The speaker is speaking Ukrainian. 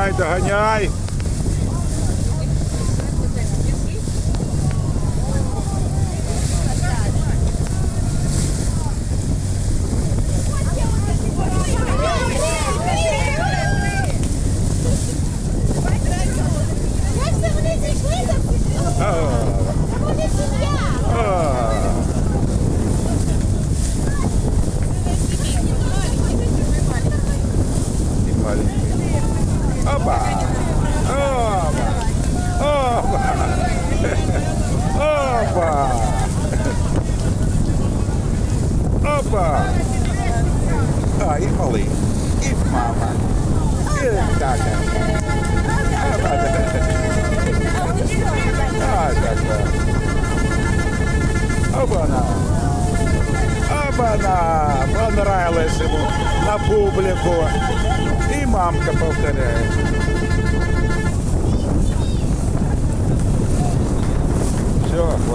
Доганяй, доганяй. Опа! Опа! Опа! Опа! Опа! А, і малий, і мама, і тата. Опа-на! Опа-на! Понравилось ему на публику. И мамка повторяет.